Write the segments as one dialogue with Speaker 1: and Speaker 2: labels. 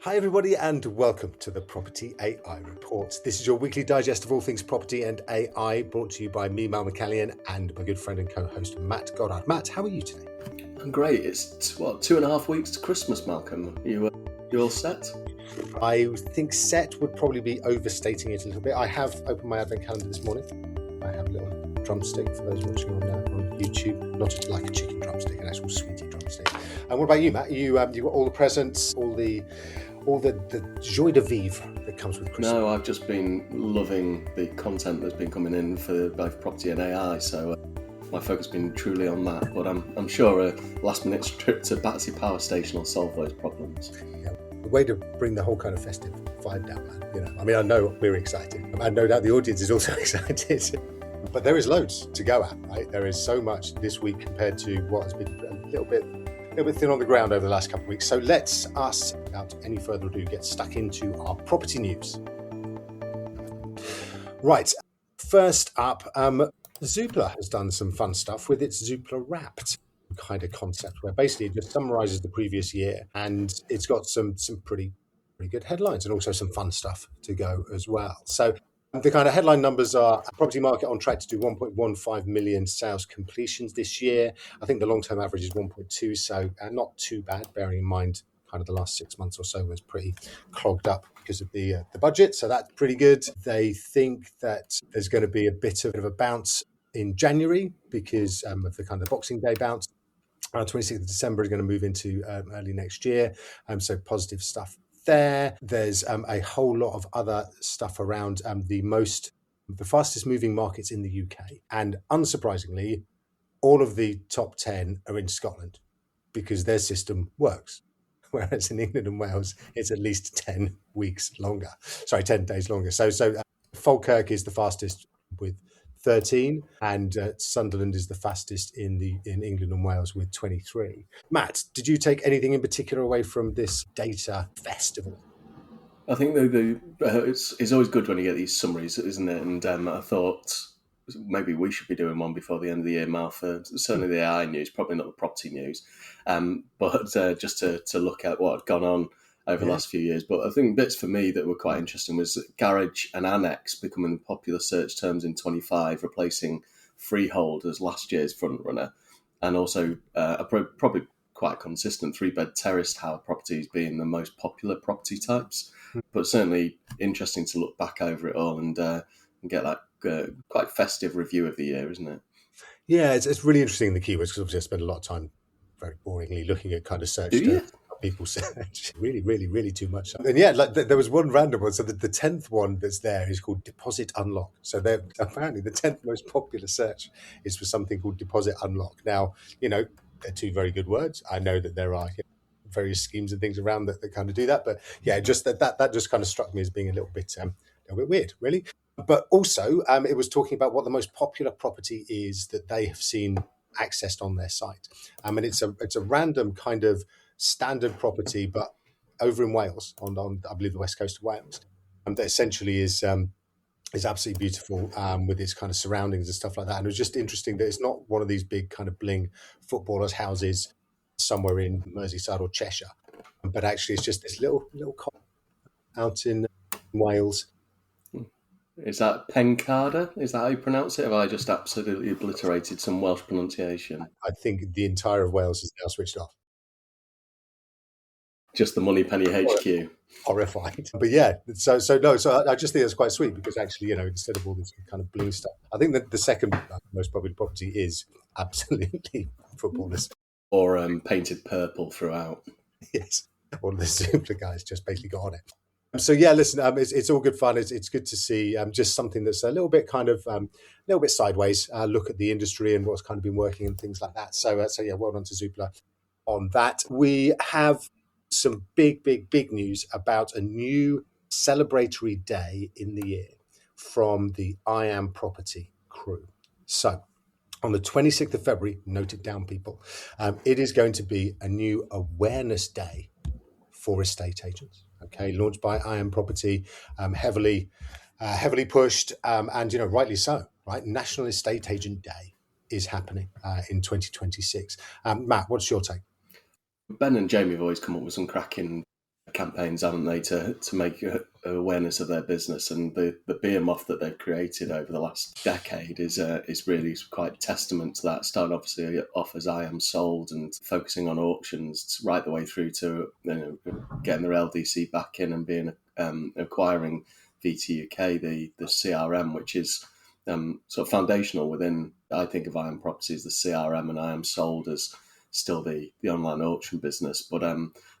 Speaker 1: Hi everybody and welcome to the Property AI Report. This is your weekly digest of all things property and AI, brought to you by me, Mal McCallion, and my good friend and co-host Matt Goddard. Matt, how are you today?
Speaker 2: I'm great. It's 2.5 weeks to Christmas, Malcolm. You all set?
Speaker 1: I think set would probably be overstating it a little bit. I have opened my advent calendar this morning. I have a little drumstick for those watching on YouTube, not like a chicken drumstick, an actual sweetie drumstick. And what about you, Matt? You got all the presents, all the joie de vivre that comes with Christmas?
Speaker 2: No, I've just been loving the content that's been coming in for both property and AI, so my focus has been truly on that. But I'm sure a last-minute trip to Battersea Power Station will solve those problems.
Speaker 1: Yeah, the way to bring the whole kind of festive vibe down, man. I mean, I know we're excited, and no doubt the audience is also excited. But there is loads to go at, right? There is so much this week compared to what has been a little bit thin on the ground over the last couple of weeks. So let's us, without any further ado, get stuck into our property news. Right, first up, Zoopla has done some fun stuff with its Zoopla Wrapped kind of concept, where basically it just summarizes the previous year, and it's got some pretty good headlines and also some fun stuff to go as well. So the kind of headline numbers are property market on track to do 1.15 million sales completions this year. I think the long-term average is 1.2, so not too bad, bearing in mind kind of the last 6 months or so was pretty clogged up because of the budget. So that's pretty good. They think that there's going to be a bit of a bounce in January because of the kind of Boxing Day bounce. 26th of December is going to move into early next year. So positive stuff there. There's a whole lot of other stuff around the fastest moving markets in the UK. And unsurprisingly, all of the top 10 are in Scotland because their system works. Whereas in England and Wales, it's at least 10 days longer. So Falkirk is the fastest with 13, and Sunderland is the fastest in England and Wales with 23. Matt, did you take anything in particular away from this data festival?
Speaker 2: I think it's always good when you get these summaries, isn't it? And I thought maybe we should be doing one before the end of the year, Mal, for certainly the AI news, probably not the property news, but just to look at what had gone on over the last few years. But I think bits for me that were quite interesting was garage and annex becoming popular search terms in 25, replacing freehold as last year's front runner, and also probably quite consistent 3-bed terraced house properties being the most popular property types. But certainly interesting to look back over it all and get that quite festive review of the year, isn't it?
Speaker 1: Yeah, it's really interesting, the keywords, because obviously I spend a lot of time very boringly looking at kind of search terms. People search really too much. And yeah, there was one random one. So the 10th one that's there is called deposit unlock. So apparently the 10th most popular search is for something called deposit unlock. Now, they're two very good words. I know that there are various schemes and things around that kind of do that, but yeah, just that just kind of struck me as being a little bit weird, really. But also, it was talking about what the most popular property is that they have seen accessed on their site. And it's a random kind of standard property, but over in Wales, on I believe the west coast of Wales, that essentially is absolutely beautiful with its kind of surroundings and stuff like that. And it was just interesting that it's not one of these big kind of bling footballers' houses somewhere in Merseyside or Cheshire, but actually it's just this little out in Wales.
Speaker 2: Is that Pencarda? Is that how you pronounce it? Have I just absolutely obliterated some Welsh pronunciation?
Speaker 1: I think the entire of Wales is now switched off.
Speaker 2: Just the Moneypenny HQ.
Speaker 1: Horrified. But yeah, so I just think that's quite sweet because actually, instead of all this kind of blue stuff, I think that the second most popular property is absolutely footballers.
Speaker 2: Or painted purple throughout.
Speaker 1: Yes. All of the Zoopla guys just basically got on it. So yeah, listen, it's all good fun. It's good to see just something that's a little bit kind of a little bit sideways. Look at the industry and what's kind of been working and things like that. So yeah, well done to Zoopla on that. We have some big news about a new celebratory day in the year from the I Am Property crew. So on the 26th of February, note it down, people, it is going to be a new awareness day for estate agents. Okay, launched by I Am Property, heavily pushed, and rightly so. Right, National Estate Agent Day is happening in 2026. Matt, what's your take?
Speaker 2: Ben and Jamie have always come up with some cracking campaigns, haven't they, to make awareness of their business, and the behemoth that they've created over the last decade is really quite testament to that. Starting obviously off as I Am Sold and focusing on auctions right the way through to getting their LDC back in and being acquiring VTUK, the CRM, which is sort of foundational within, I think, of I Am Properties, the CRM, and I Am Sold as still the online auction business. But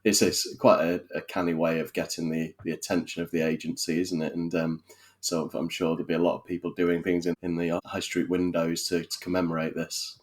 Speaker 2: it's quite a canny way of getting the attention of the agency, isn't it? And so I'm sure there'll be a lot of people doing things in the high street windows to commemorate this.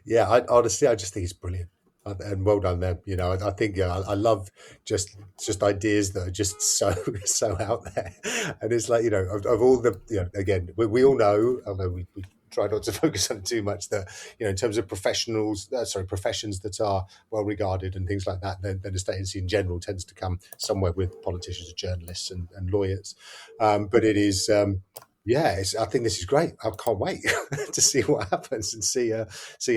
Speaker 1: Yeah, honestly, I just think it's brilliant. And well done them. I think I love just ideas that are just so out there. And it's like, of all the, again, we all know, although we try not to focus on it too much, that, in terms of professions that are well regarded and things like that, then estate agency in general tends to come somewhere with politicians, journalists, and lawyers. But it is. I think this is great. I can't wait to see what happens and see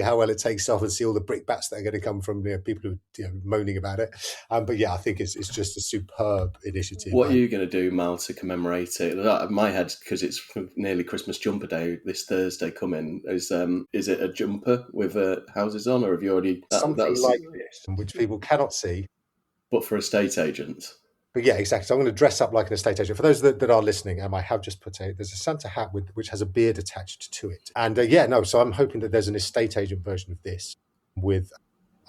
Speaker 1: how well it takes off and see all the brickbats that are going to come from people who are moaning about it. But yeah, I think it's just a superb initiative.
Speaker 2: What are you going to do, Mal, to commemorate it? My head, because it's nearly Christmas jumper day this Thursday coming, is it a jumper with houses on, or have you already
Speaker 1: something like this, which people cannot see,
Speaker 2: but for estate agents?
Speaker 1: But yeah, exactly. So I'm going to dress up like an estate agent. For those that are listening, I have just put there's a Santa hat which has a beard attached to it. And so I'm hoping that there's an estate agent version of this with,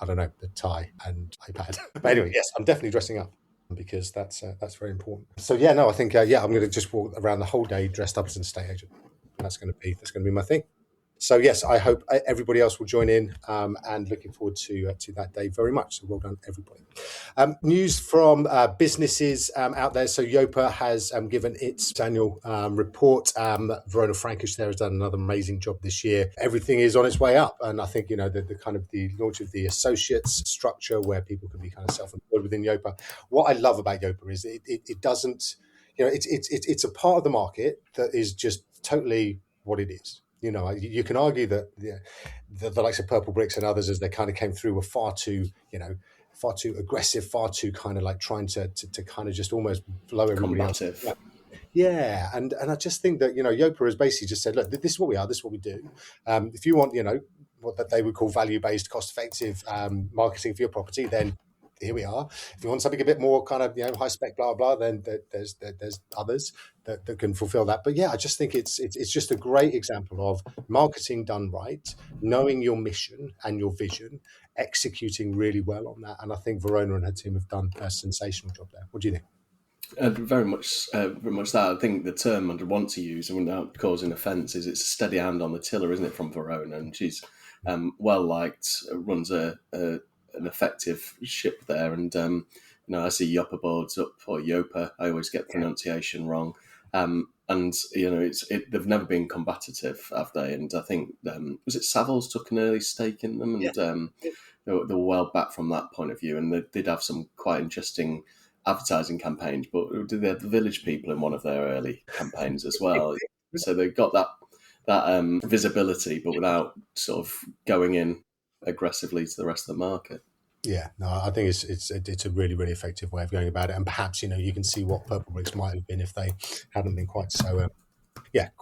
Speaker 1: I don't know, the tie and iPad. But anyway, yes, I'm definitely dressing up because that's very important. So I think I'm going to just walk around the whole day dressed up as an estate agent. And that's going to be my thing. So yes, I hope everybody else will join in, and looking forward to that day very much. So well done, everybody. News from businesses out there. So Yopa has given its annual report. Verona Frankish there has done another amazing job this year. Everything is on its way up, and I think the kind of the launch of the associates structure where people can be kind of self-employed within Yopa. What I love about Yopa is it doesn't, it's a part of the market that is just totally what it is. You can argue that the likes of Purple Bricks and others, as they kind of came through, were far too aggressive, far too kind of like trying to kind of just almost blow everybody else. Yeah, and I just think that Yopa has basically just said, look, this is what we are, this is what we do. If you want what that they would call value-based, cost-effective marketing for your property, then here we are. If you want something a bit more kind of high spec, blah blah, then there's others that can fulfill that. But yeah, I just think it's just a great example of marketing done right, knowing your mission and your vision, executing really well on that. And I think Verona and her team have done a sensational job there. What do you think?
Speaker 2: Very much that. I think the term I'd want to use, and without causing offence, is it's a steady hand on the tiller, isn't it, from Verona? And she's well liked, runs an effective ship there, and I see Yopa boards up, or Yopa, I always get pronunciation wrong, and they've never been combative, have they? And I think was it Savills took an early stake in them, and they were well back from that point of view, and they did have some quite interesting advertising campaigns. But did they have the Village People in one of their early campaigns as well? So they got that visibility, but without sort of going in aggressively to the rest of the market.
Speaker 1: Yeah, no, I think it's a really, really effective way of going about it, and perhaps you can see what Purple Bricks might have been if they hadn't been quite so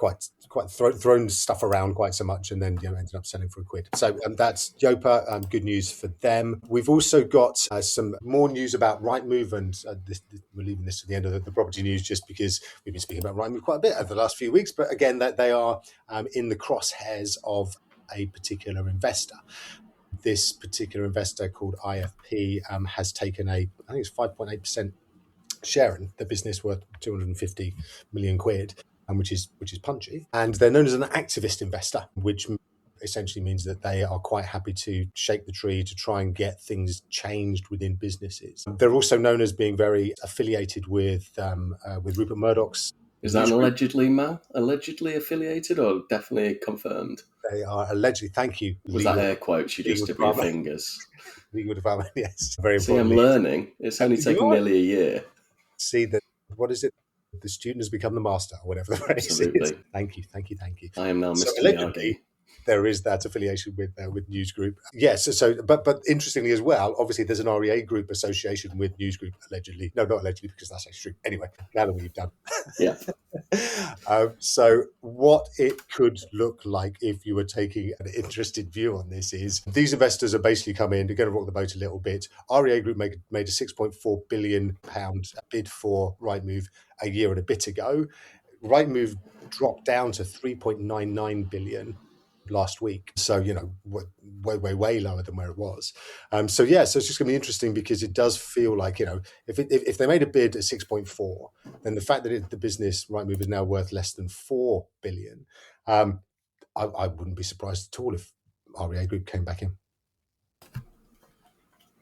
Speaker 1: quite thrown stuff around quite so much, and then ended up selling for £1. So that's Yopa. Good news for them. We've also got some more news about Rightmove, and we're leaving this to the end of the property news just because we've been speaking about Rightmove quite a bit over the last few weeks. But again, that they are in the crosshairs of a particular investor. This particular investor called IFP has taken I think it's 5.8% share in the business worth 250 million quid, which is punchy. And they're known as an activist investor, which essentially means that they are quite happy to shake the tree to try and get things changed within businesses. They're also known as being very affiliated with Rupert Murdoch's.
Speaker 2: Is that allegedly, Mal? Allegedly affiliated or definitely confirmed?
Speaker 1: They are allegedly. Thank you.
Speaker 2: Was that air quotes you just did with your fingers?
Speaker 1: Legal department, yes. Very
Speaker 2: See, I'm learning. It's only taken nearly a year.
Speaker 1: See that. What is it? The student has become the master, or whatever the phrase is. Thank you.
Speaker 2: I am now Mr. Miyagi.
Speaker 1: There is that affiliation with News Group. Yes, but interestingly as well, obviously there's an REA Group association with News Group, allegedly. No, not allegedly, because that's actually true. Anyway, now that we've done.
Speaker 2: Yeah.
Speaker 1: So what it could look like if you were taking an interested view on this is these investors are basically come in, they're going to rock the boat a little bit. REA Group made a £6.4 billion bid for Rightmove a year and a bit ago. Rightmove dropped down to 3.99 billion last week. So, way lower than where it was. So it's just going to be interesting because it does feel like, if they made a bid at 6.4, then the fact that the business Rightmove is now worth less than 4 billion, I wouldn't be surprised at all if REA Group came back in.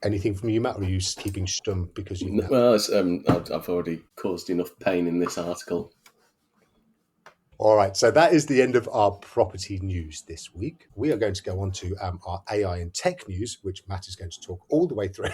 Speaker 1: Anything from you, Matt, or are you keeping stum because you know?
Speaker 2: Well, I've already caused enough pain in this article.
Speaker 1: All right, so that is the end of our property news this week. We are going to go on to our AI and tech news, which Matt is going to talk all the way through.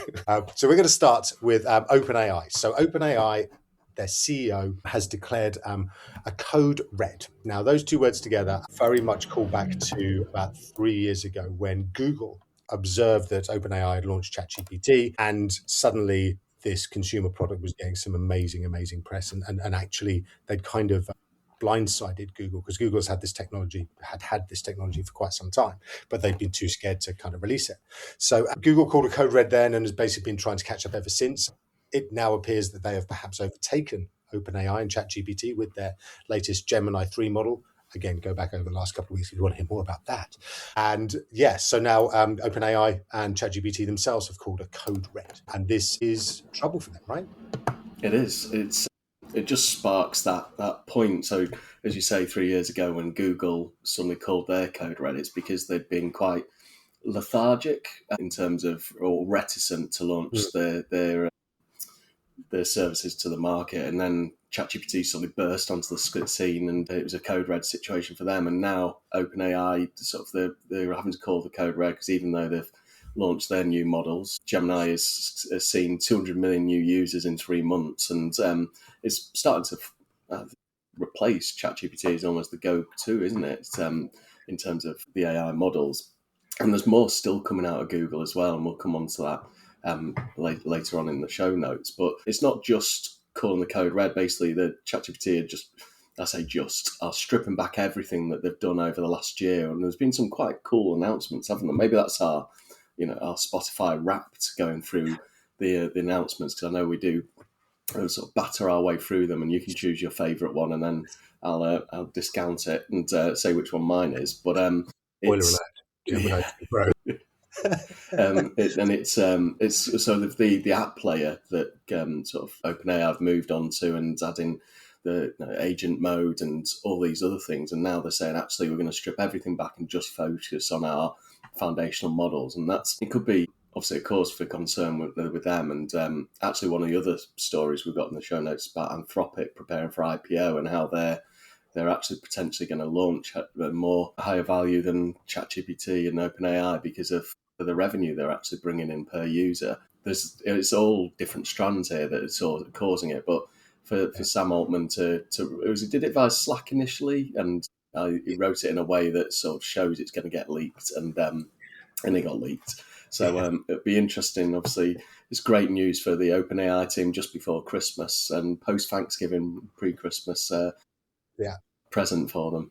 Speaker 1: So we're going to start with OpenAI. So OpenAI, their CEO, has declared a code red. Now, those two words together very much call back to about 3 years ago when Google observed that OpenAI had launched ChatGPT, and suddenly this consumer product was getting some amazing press. And actually, they'd kind of blindsided Google, because Google's had this technology for quite some time, but they've been too scared to kind of release it. So Google called a code red then and has basically been trying to catch up ever since. It now appears that they have perhaps overtaken OpenAI and ChatGPT with their latest Gemini 3 model. Again, go back over the last couple of weeks if you want to hear more about that. And so now OpenAI and ChatGPT themselves have called a code red. And this is trouble for them, right?
Speaker 2: It is. It just sparks that point. So, as you say, 3 years ago when Google suddenly called their code red, it's because they'd been quite lethargic in terms of, or reticent to launch their services to the market. And then ChatGPT suddenly burst onto the scene, and it was a code red situation for them. And now OpenAI, they're having to call the code red because even though they've launched their new models, Gemini has seen 200 million new users in 3 months, and it's starting to replace ChatGPT as almost the go-to, isn't it? In terms of the AI models. And there's more still coming out of Google as well, and we'll come on to that later on in the show notes. But it's not just calling the code red. Basically, the ChatGPT are stripping back everything that they've done over the last year, and there's been some quite cool announcements, haven't there? Maybe that's our Spotify Wrapped going through the announcements, because I know we do sort of batter our way through them, and you can choose your favourite one, and then I'll discount it and say which one mine is. But it's
Speaker 1: Gemini Pro.
Speaker 2: it's so the app player that sort of OpenAI have moved on to, and adding the agent mode and all these other things, and now they're saying actually we're going to strip everything back and just focus on our foundational models, and it could be obviously a cause for concern with them. And actually one of the other stories we've got in the show notes about Anthropic preparing for IPO and how they're actually potentially going to launch at a more higher value than ChatGPT and OpenAI because of the revenue they're actually bringing in per user. It's all different strands here that are sort of causing it, but for Sam Altman did it via Slack initially, and he wrote it in a way that sort of shows it's going to get leaked, and it got leaked. So it'd be interesting. Obviously, it's great news for the OpenAI team just before Christmas and post-Thanksgiving, pre-Christmas present for them.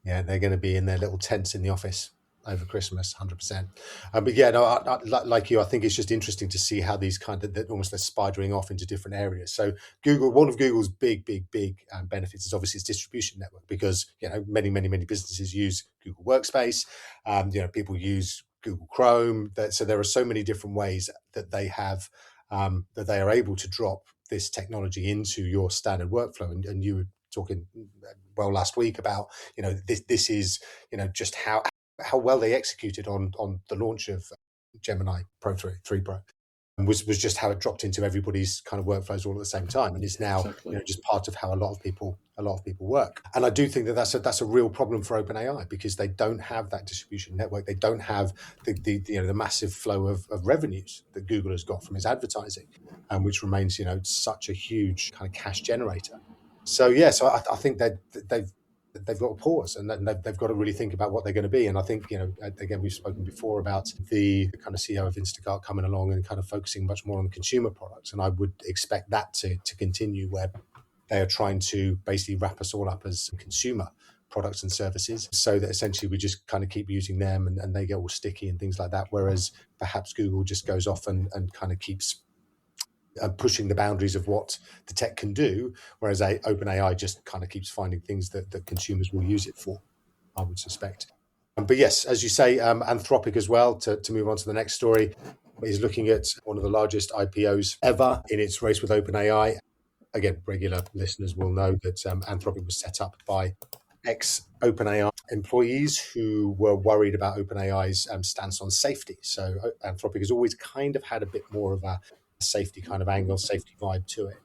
Speaker 1: Yeah, they're going to be in their little tents in the office over Christmas, 100%. But yeah, no, like you, I think it's just interesting to see how these kind of almost they're spidering off into different areas. So one of Google's big benefits is obviously its distribution network, because many businesses use Google Workspace. People use Google Chrome. So there are so many different ways that they have that they are able to drop this technology into your standard workflow. And you were talking last week about this is just how well they executed on the launch of Gemini Pro 3 Pro, and was just how it dropped into everybody's kind of workflows all at the same time, and is now just part of how a lot of people work. And I do think that's a real problem for OpenAI, because they don't have that distribution network. They don't have the massive flow of revenues that Google has got from its advertising, and which remains such a huge kind of cash generator. So I think that they've they've got to pause, and they've got to really think about what they're going to be. And I think, again, we've spoken before about the kind of CEO of Instacart coming along and kind of focusing much more on consumer products. And I would expect that to continue, where they are trying to basically wrap us all up as consumer products and services, so that essentially we just kind of keep using them, and they get all sticky and things like that. Whereas perhaps Google just goes off and kind of keeps pushing the boundaries of what the tech can do, whereas OpenAI just kind of keeps finding things that consumers will use it for, I would suspect. But yes, as you say, Anthropic as well, to move on to the next story, is looking at one of the largest IPOs ever in its race with OpenAI. Again, regular listeners will know that Anthropic was set up by ex-OpenAI employees who were worried about OpenAI's stance on safety. So Anthropic has always kind of had a bit more of a safety kind of angle, safety vibe to it.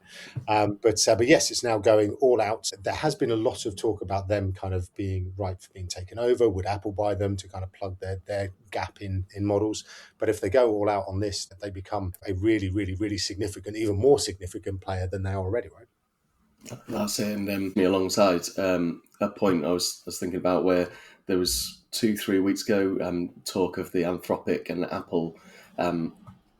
Speaker 1: But yes, it's now going all out. There has been a lot of talk about them kind of being ripe for being taken over. Would Apple buy them to kind of plug their gap in models? But if they go all out on this, they become a really, really, really significant, even more significant player than they are already, right?
Speaker 2: That's it. And alongside a point I was thinking about, where there was 2-3 weeks ago talk of the Anthropic and Apple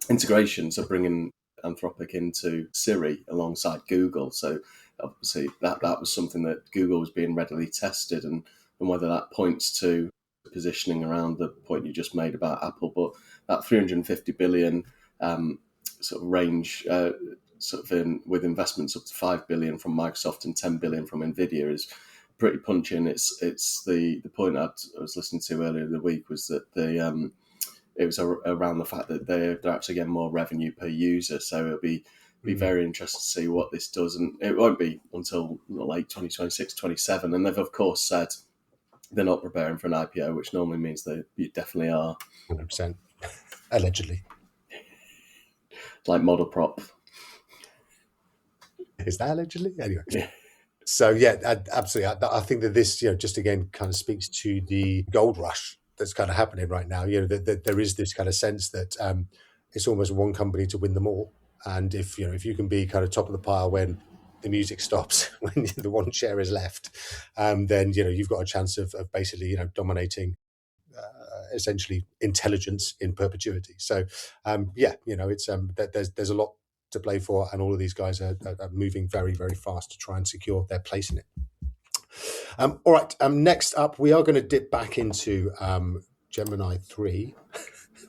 Speaker 2: integrations of bringing Anthropic into Siri alongside Google. So obviously that was something that Google was being readily tested, and whether that points to positioning around the point you just made about Apple. But that 350 billion sort of range, with investments up to 5 billion from Microsoft and 10 billion from Nvidia, is pretty punching. It's the point I was listening to earlier in the week was that it was around the fact that they're actually getting more revenue per user. So it'll be very interesting to see what this does. And it won't be until late 2026, 27. And they've, of course, said they're not preparing for an IPO, which normally means that you definitely are.
Speaker 1: 100%. Allegedly.
Speaker 2: It's like model prop.
Speaker 1: Is that allegedly? Anyway.
Speaker 2: Yeah.
Speaker 1: So, yeah, absolutely. I think that this, just again kind of speaks to the gold rush that's kind of happening right now. That there is this kind of sense that it's almost one company to win them all. And if you can be kind of top of the pile when the music stops, when the one chair is left, then you've got a chance of basically dominating essentially intelligence in perpetuity. So it's there's a lot to play for, and all of these guys are moving very, very fast to try and secure their place in it. All right. Next up, we are going to dip back into Gemini 3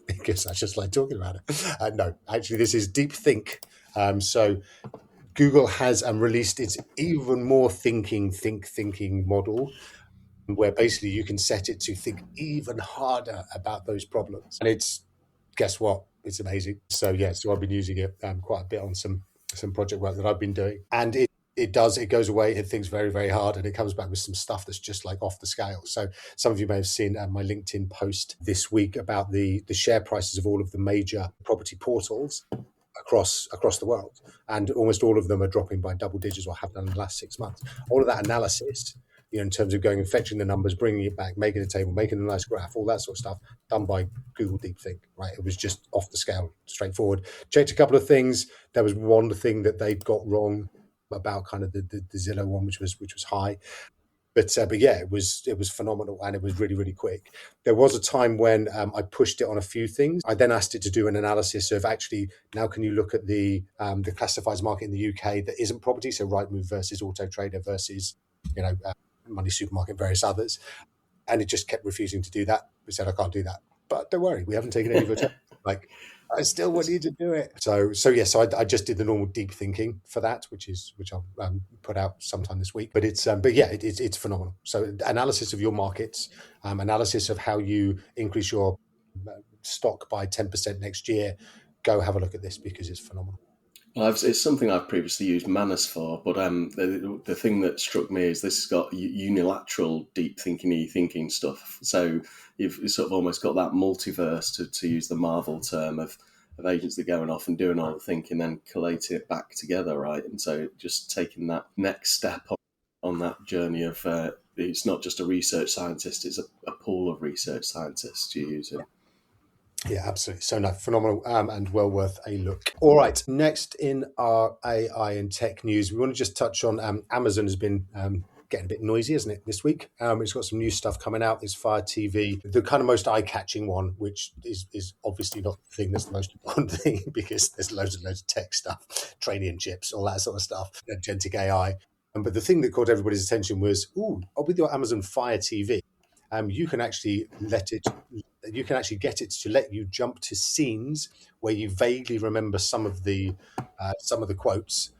Speaker 1: because I just like talking about it. No, actually, this is DeepThink. So Google has released its even more thinking model, where basically you can set it to think even harder about those problems. And guess what? It's amazing. So I've been using it quite a bit on some project work that I've been doing. And it goes away, it thinks very, very hard, and it comes back with some stuff that's just like off the scale. So some of you may have seen my LinkedIn post this week about the share prices of all of the major property portals across the world. And almost all of them are dropping by double digits, or have done in the last 6 months. All of that analysis, in terms of going and fetching the numbers, bringing it back, making a table, making a nice graph, all that sort of stuff, done by Google DeepThink, right? It was just off the scale, straightforward. Checked a couple of things. There was one thing that they got wrong about kind of the Zillow one, which was high. But yeah, it was phenomenal, and it was really, really quick. There was a time when I pushed it on a few things. I then asked it to do an analysis of actually, now can you look at the classifieds market in the UK that isn't property, so Rightmove versus Auto Trader versus Money Supermarket, various others, and it just kept refusing to do that. We said, I can't do that, but don't worry, we haven't taken any of your time. Like, I still want you to do it. So I just did the normal deep thinking for that, which I'll put out sometime this week. But it's phenomenal. So analysis of your markets, analysis of how you increase your stock by 10% next year. Go have a look at this because it's phenomenal.
Speaker 2: Well, it's something I've previously used Manus for, but the thing that struck me is this has got unilateral deep thinking stuff. So you've sort of almost got that multiverse, to use the Marvel term, of agents that are going off and doing all the thinking, then collating it back together, right? And so just taking that next step on that journey of it's not just a research scientist, it's a pool of research scientists you're using.
Speaker 1: Yeah, absolutely. So no, phenomenal and well worth a look. All right, next in our AI and tech news, we want to just touch on Amazon has been getting a bit noisy, isn't it, this week? It's got some new stuff coming out. It's Fire TV, the kind of most eye-catching one, which is obviously not the thing that's the most important thing, because there's loads and loads of tech stuff, training chips, all that sort of stuff, agentic AI. But the thing that caught everybody's attention was, with your Amazon Fire TV, you can actually get it to let you jump to scenes where you vaguely remember some of the quotes,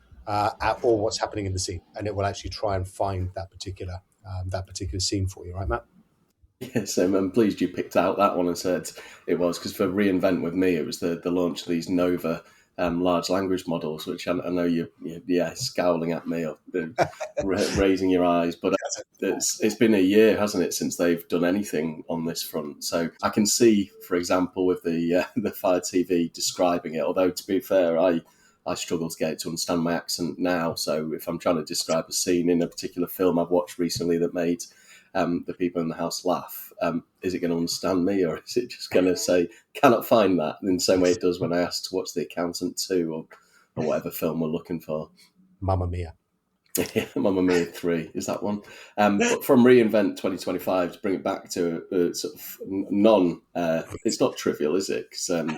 Speaker 1: or what's happening in the scene, and it will actually try and find that particular scene for you, right, Matt?
Speaker 2: Yes, I'm pleased you picked out that one and said it was, because for reInvent with me, it was the launch of these Nova large language models, which I know you're scowling at me or raising your eyes, but it's been a year, hasn't it, since they've done anything on this front. So I can see, for example, with the Fire TV describing it, although to be fair, I struggle to get it to understand my accent now. So if I'm trying to describe a scene in a particular film I've watched recently that made the people in the house laugh, is it going to understand me, or is it just going to say, cannot find that, in the same way it does when I ask to watch The Accountant 2 or whatever film we're looking for?
Speaker 1: Mamma Mia.
Speaker 2: Mamma Mia 3 is that one. But from reInvent 2025, to bring it back to sort of it's not trivial, is it? Because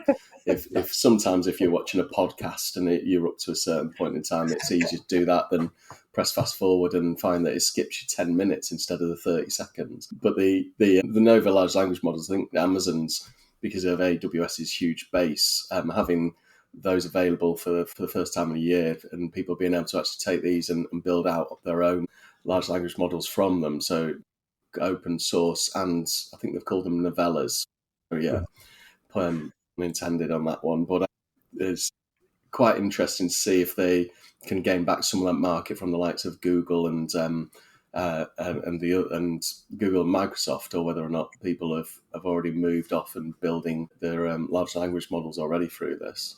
Speaker 2: if sometimes if you're watching a podcast and you're up to a certain point in time, it's easier to do that than press fast forward and find that it skips you 10 minutes instead of the 30 seconds. But the Nova large language models, I think Amazon's, because of AWS's huge base, having those available for the first time in a year, and people being able to actually take these and build out their own large language models from them. So open source, and I think they've called them novellas. So yeah, pun intended on that one. But it's quite interesting to see if they can gain back some of that market from the likes of Google and Google and Microsoft, or whether or not people have already moved off and building their large language models already through this.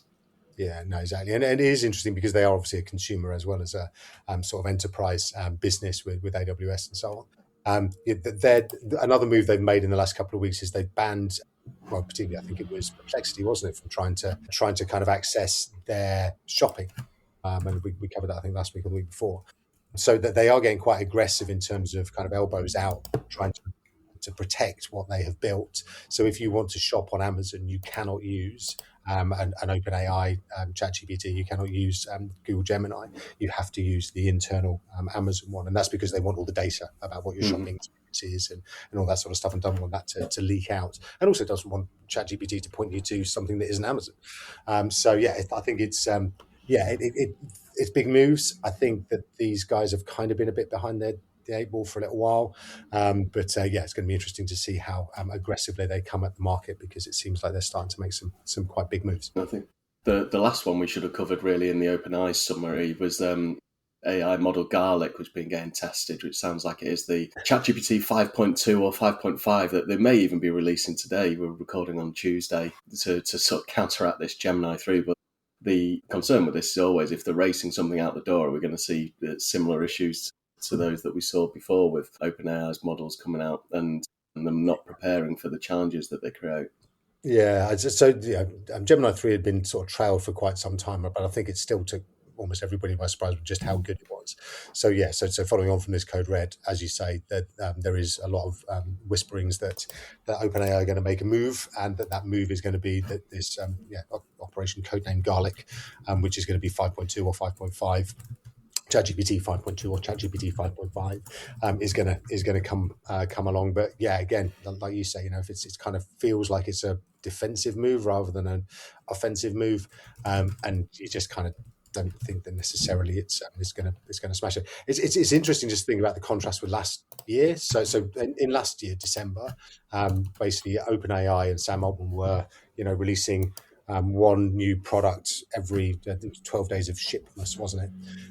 Speaker 1: Yeah, no, exactly. And it is interesting because they are obviously a consumer as well as a sort of enterprise business with AWS and so on. Another move they've made in the last couple of weeks is they've banned, well, particularly I think it was Perplexity, wasn't it, from trying to kind of access their shopping. And we covered that, I think, last week or the week before. So that they are getting quite aggressive in terms of kind of elbows out, trying to protect what they have built. So if you want to shop on Amazon, you cannot use an OpenAI ChatGPT. You cannot use Google Gemini. You have to use the internal Amazon one, and that's because they want all the data about what your shopping experience is and all that sort of stuff, and don't want that to leak out. And also doesn't want ChatGPT to point you to something that isn't Amazon. So yeah, I think it's it's big moves. I think that these guys have kind of been a bit behind the eight ball for a little while, but it's going to be interesting to see how aggressively they come at the market, because it seems like they're starting to make some quite big moves.
Speaker 2: I think the last one we should have covered really in the OpenAI summary was AI model Garlic, which has been getting tested, which sounds like it is the ChatGPT 5.2 or 5.5 that they may even be releasing today. We're recording on Tuesday to sort of counteract this Gemini 3, but the concern with this is always, if they're racing something out the door, are we going to see similar issues to those that we saw before with OpenAI's models coming out and them not preparing for the challenges that they create?
Speaker 1: Yeah, Gemini 3 had been sort of trailed for quite some time, but I think it still took almost everybody by surprise with just how good it was. So yeah, so following on from this code red, as you say, that there is a lot of whisperings that OpenAI are going to make a move, and that move is going to be that this Operation Codename Garlic, which is going to be 5.2 or 5.5. ChatGPT 5.2 or ChatGPT 5.5 is going to come along. But yeah, again, like you say, if it's kind of feels like it's a defensive move rather than an offensive move, and you just kind of don't think that necessarily it's going to smash it. It's interesting just to think about the contrast with last year. So in last year December, basically OpenAI and Sam Altman were releasing one new product every 12 days of shipments, wasn't it?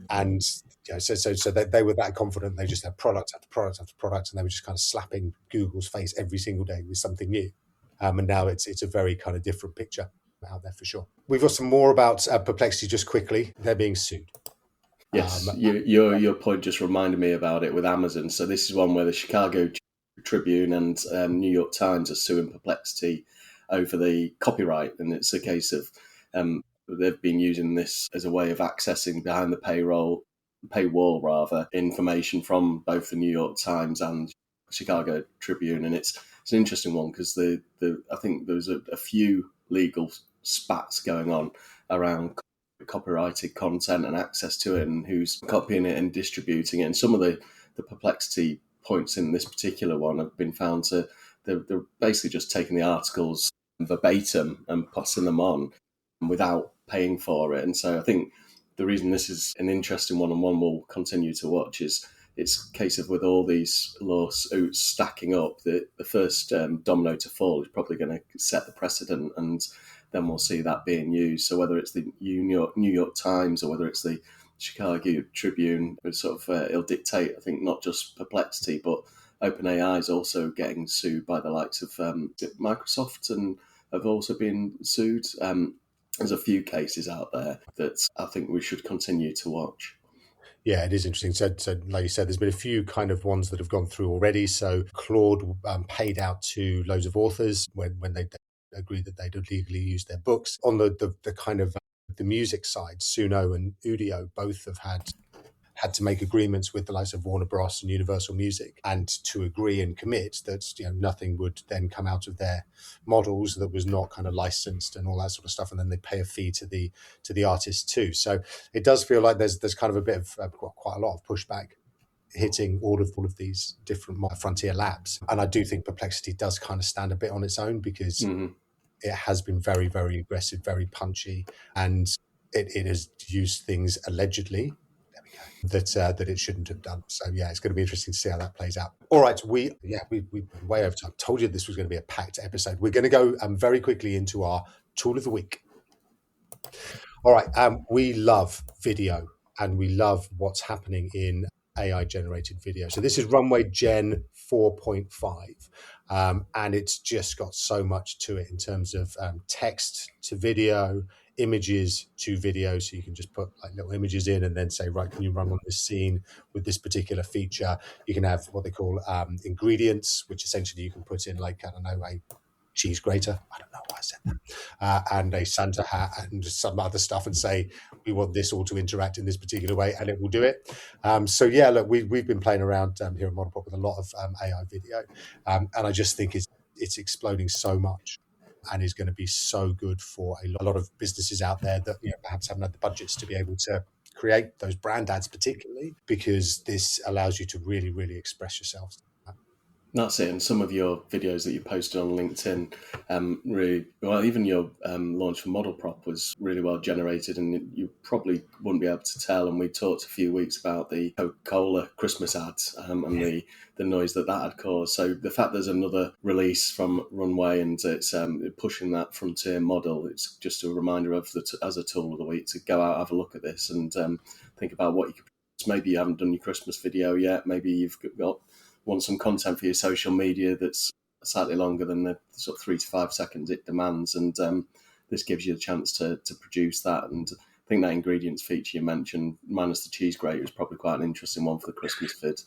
Speaker 1: And so they were that confident. They just had product after product after product, and they were just kind of slapping Google's face every single day with something new. And now it's a very kind of different picture out there for sure. We've got some more about Perplexity just quickly. They're being sued.
Speaker 2: Yes, your point just reminded me about it with Amazon. So this is one where the Chicago Tribune and New York Times are suing Perplexity over the copyright, and it's a case of they've been using this as a way of accessing behind the paywall paywall rather, information from both the New York Times and Chicago Tribune, and it's an interesting one because I think there's a few legal spats going on around copyrighted content and access to it, and who's copying it and distributing it. And some of the perplexity points in this particular one have been found to they're basically just taking the articles verbatim and passing them on without paying for it. And so I think the reason this is an interesting one and one we'll continue to watch is it's a case of with all these lawsuits stacking up, the first domino to fall is probably going to set the precedent, and then we'll see that being used. So whether it's the New York Times or whether it's the Chicago Tribune, it'll dictate, I think, not just Perplexity, but OpenAI is also getting sued by the likes of Microsoft, and have also been sued. There's a few cases out there that I think we should continue to watch.
Speaker 1: Yeah, it is interesting. So, like you said, there's been a few kind of ones that have gone through already. So Claude paid out to loads of authors when they agreed that they'd legally use their books. On the kind of the music side, Suno and Udio both have had to make agreements with the likes of Warner Bros. And Universal Music, and to agree and commit that nothing would then come out of their models that was not kind of licensed and all that sort of stuff, and then they pay a fee to the artist too. So it does feel like there's kind of a bit of quite a lot of pushback hitting all of these different frontier labs, and I do think Perplexity does kind of stand a bit on its own because it has been very, very aggressive, very punchy, and it has used things allegedly that it shouldn't have done. So yeah, it's going to be interesting to see how that plays out. All right, we way over time. Told you this was going to be a packed episode. We're going to go very quickly into our tool of the week. All right, we love video and we love what's happening in AI generated video. So this is Runway Gen 4.5, and it's just got so much to it in terms of text to video, images to video. So you can just put like little images in and then say, right, can you run on this scene with this particular feature? You can have what they call ingredients, which essentially you can put in like, I don't know, a cheese grater. I don't know why I said that. And a Santa hat and some other stuff, and say, we want this all to interact in this particular way, and it will do it. So yeah, look, we've been playing around here at Model Pop with a lot of AI video. And I just think it's exploding so much, and is going to be so good for a lot of businesses out there that perhaps haven't had the budgets to be able to create those brand ads, particularly because this allows you to really, really express yourself.
Speaker 2: That's it. And some of your videos that you posted on LinkedIn, really well. Even your launch for Model Prop was really well generated, and you probably wouldn't be able to tell. And we talked a few weeks about the Coca-Cola Christmas ads and the noise that had caused. So the fact there's another release from Runway and it's pushing that frontier model, it's just a reminder of as a tool of the week to go out, have a look at this, and think about what you could. Maybe you haven't done your Christmas video yet. Maybe you've want some content for your social media that's slightly longer than the sort of 3 to 5 seconds it demands, and this gives you a chance to produce that. And I think that ingredients feature you mentioned, minus the cheese grater, is probably quite an interesting one for the Christmas vid.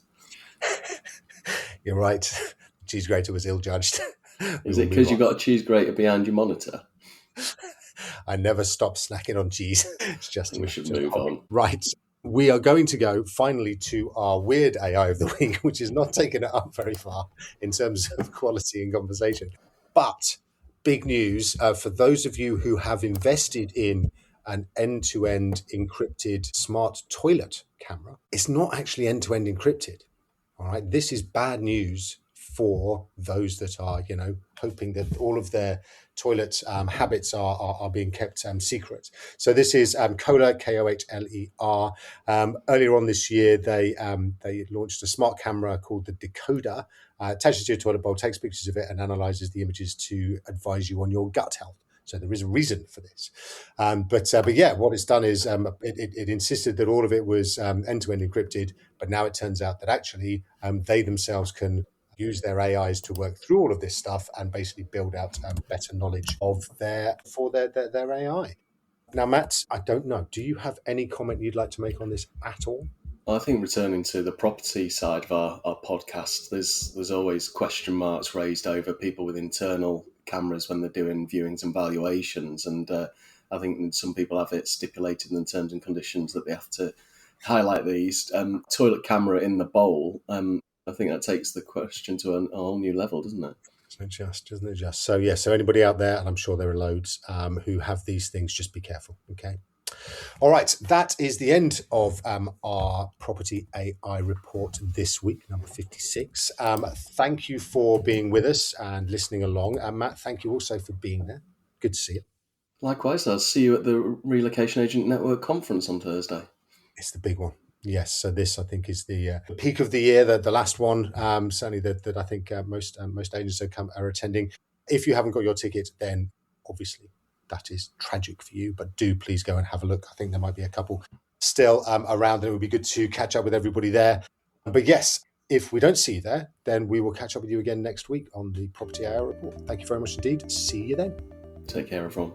Speaker 1: You're right. The cheese grater was ill-judged.
Speaker 2: Is it because you got a cheese grater behind your monitor?
Speaker 1: I never stop snacking on cheese. It's just
Speaker 2: we should move on.
Speaker 1: Right. We are going to go finally to our weird AI of the week, which is not taking it up very far in terms of quality and conversation. But big news for those of you who have invested in an end-to-end encrypted smart toilet camera. It's not actually end-to-end encrypted. All right. This is bad news for those that are, hoping that all of their toilet habits are being kept secret. So this is Kohler, Kohler. Earlier on this year, they launched a smart camera called the Decoder, attaches to your toilet bowl, takes pictures of it, and analyzes the images to advise you on your gut health. So there is a reason for this. But yeah, what it's done is it insisted that all of it was end-to-end encrypted, but now it turns out that actually they themselves can use their AIs to work through all of this stuff and basically build out better knowledge of their AI. Now, Matt, I don't know. Do you have any comment you'd like to make on this at all?
Speaker 2: I think returning to the property side of our podcast, there's always question marks raised over people with internal cameras when they're doing viewings and valuations. And I think some people have it stipulated in the terms and conditions that they have to highlight these. Toilet camera in the bowl. I think that takes the question to a whole new level, doesn't it?
Speaker 1: Doesn't it just? So yeah, so anybody out there, and I'm sure there are loads who have these things, just be careful, okay? All right, that is the end of our property AI report this week, number 56. Thank you for being with us and listening along. And Matt, thank you also for being there. Good to see you.
Speaker 2: Likewise, I'll see you at the Relocation Agent Network conference on Thursday.
Speaker 1: It's the big one. Yes, so this I think is the peak of the year, the last one. Certainly that I think most agents are attending. If you haven't got your ticket, then obviously that is tragic for you. But do please go and have a look. I think there might be a couple still around, and it would be good to catch up with everybody there. But yes, if we don't see you there, then we will catch up with you again next week on the Property AI report. Thank you very much indeed. See you then.
Speaker 2: Take care, everyone.